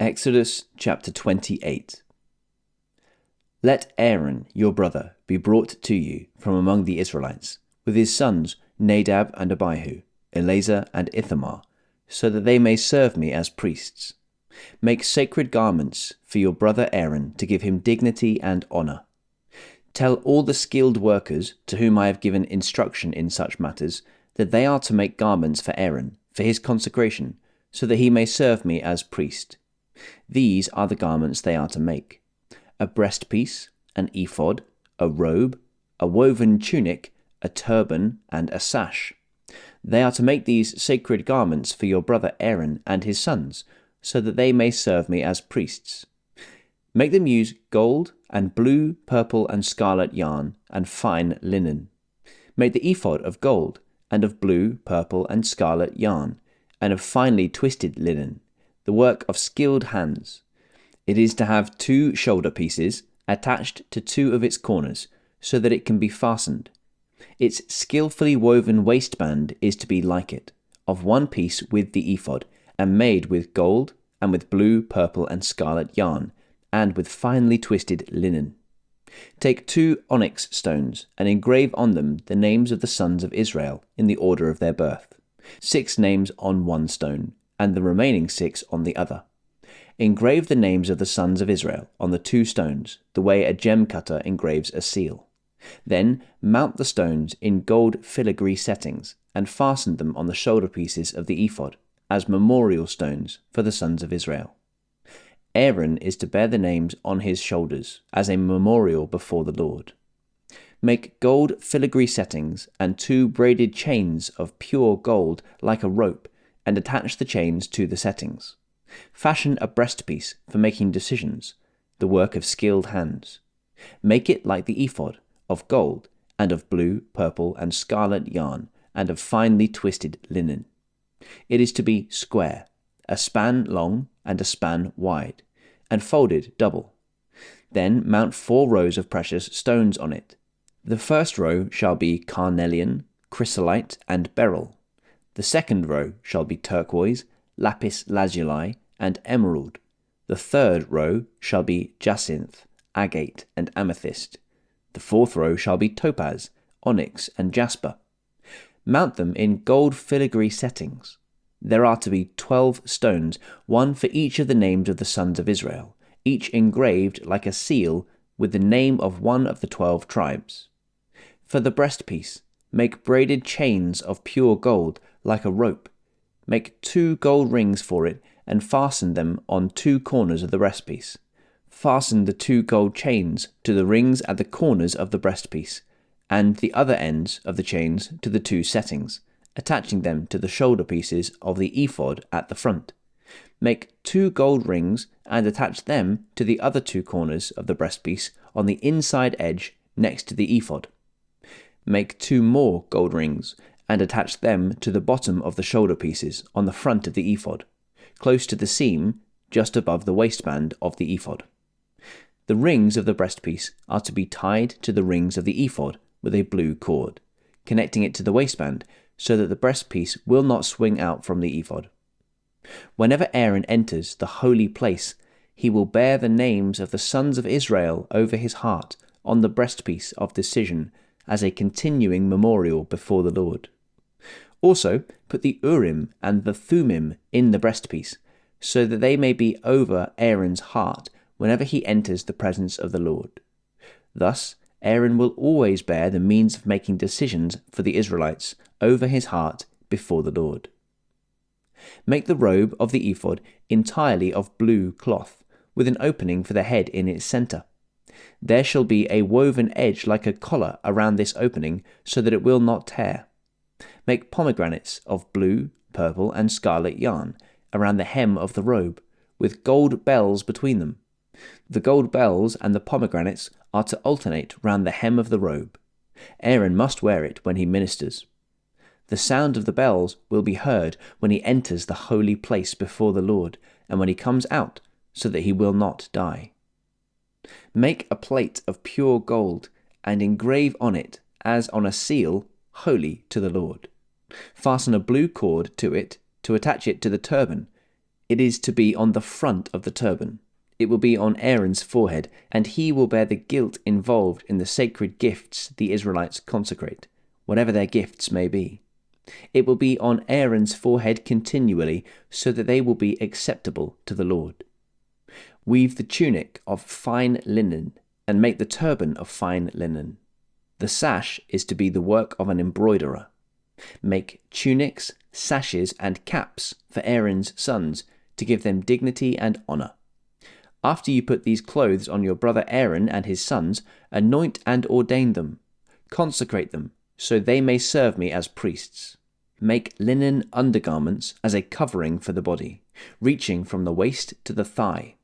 Exodus chapter 28. Let Aaron your brother be brought to you from among the Israelites, with his sons Nadab and Abihu, Eleazar and Ithamar, so that they may serve me as priests. Make sacred garments for your brother Aaron to give him dignity and honour. Tell all the skilled workers to whom I have given instruction in such matters that they are to make garments for Aaron, for his consecration, so that he may serve me as priest. These are the garments they are to make: a breastpiece, an ephod, a robe, a woven tunic, a turban, and a sash. They are to make these sacred garments for your brother Aaron and his sons, so that they may serve me as priests. Make them use gold and blue, purple, and scarlet yarn and fine linen. Make the ephod of gold and of blue, purple, and scarlet yarn, and of finely twisted linen, the work of skilled hands. It is to have 2 shoulder pieces attached to 2 of its corners, so that it can be fastened. Its skillfully woven waistband is to be like it, of 1 piece with the ephod, and made with gold, and with blue, purple, and scarlet yarn, and with finely twisted linen. Take 2 onyx stones, and engrave on them the names of the sons of Israel in the order of their birth, 6 names on 1 stone, and the remaining 6 on the other. Engrave the names of the sons of Israel on the 2 stones, the way a gem cutter engraves a seal. Then mount the stones in gold filigree settings, and fasten them on the shoulder pieces of the ephod, as memorial stones for the sons of Israel. Aaron is to bear the names on his shoulders, as a memorial before the Lord. Make gold filigree settings and 2 braided chains of pure gold like a rope, and attach the chains to the settings. Fashion a breastpiece for making decisions, the work of skilled hands. Make it like the ephod, of gold, and of blue, purple, and scarlet yarn, and of finely twisted linen. It is to be square, a span long and a span wide, and folded double. Then mount 4 rows of precious stones on it. The first row shall be carnelian, chrysolite, and beryl. The second row shall be turquoise, lapis lazuli, and emerald. The third row shall be jacinth, agate, and amethyst. The 4th row shall be topaz, onyx, and jasper. Mount them in gold filigree settings. There are to be 12 stones, 1 for each of the names of the sons of Israel, each engraved like a seal with the name of one of the 12 tribes. For the breastpiece, make braided chains of pure gold like a rope. Make 2 gold rings for it, and fasten them on 2 corners of the breastpiece. Fasten the 2 gold chains to the rings at the corners of the breastpiece, and the other ends of the chains to the 2 settings, attaching them to the shoulder pieces of the ephod at the front. Make 2 gold rings, and attach them to the other 2 corners of the breastpiece on the inside edge next to the ephod. Make 2 more gold rings, and attach them to the bottom of the shoulder pieces on the front of the ephod, close to the seam just above the waistband of the ephod. The rings of the breastpiece are to be tied to the rings of the ephod with a blue cord, connecting it to the waistband, so that the breastpiece will not swing out from the ephod. Whenever Aaron enters the holy place, he will bear the names of the sons of Israel over his heart on the breastpiece of decision, as a continuing memorial before the Lord. Also, put the Urim and the Thummim in the breastpiece, so that they may be over Aaron's heart whenever he enters the presence of the Lord. Thus, Aaron will always bear the means of making decisions for the Israelites over his heart before the Lord. Make the robe of the ephod entirely of blue cloth, with an opening for the head in its centre. There shall be a woven edge like a collar around this opening, so that it will not tear. Make pomegranates of blue, purple, and scarlet yarn around the hem of the robe, with gold bells between them. The gold bells and the pomegranates are to alternate round the hem of the robe. Aaron must wear it when he ministers. The sound of the bells will be heard when he enters the holy place before the Lord, and when he comes out, so that he will not die. Make a plate of pure gold, and engrave on it, as on a seal, holy to the Lord. Fasten a blue cord to it to attach it to the turban. It is to be on the front of the turban. It will be on Aaron's forehead, and he will bear the guilt involved in the sacred gifts the Israelites consecrate, whatever their gifts may be. It will be on Aaron's forehead continually, so that they will be acceptable to the Lord. Weave the tunic of fine linen, and make the turban of fine linen. The sash is to be the work of an embroiderer. Make tunics, sashes, and caps for Aaron's sons, to give them dignity and honour. After you put these clothes on your brother Aaron and his sons, anoint and ordain them. Consecrate them, so they may serve me as priests. Make linen undergarments as a covering for the body, reaching from the waist to the thigh.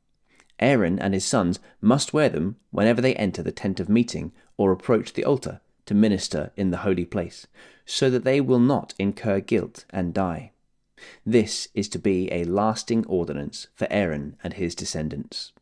Aaron and his sons must wear them whenever they enter the tent of meeting or approach the altar to minister in the holy place, so that they will not incur guilt and die. This is to be a lasting ordinance for Aaron and his descendants.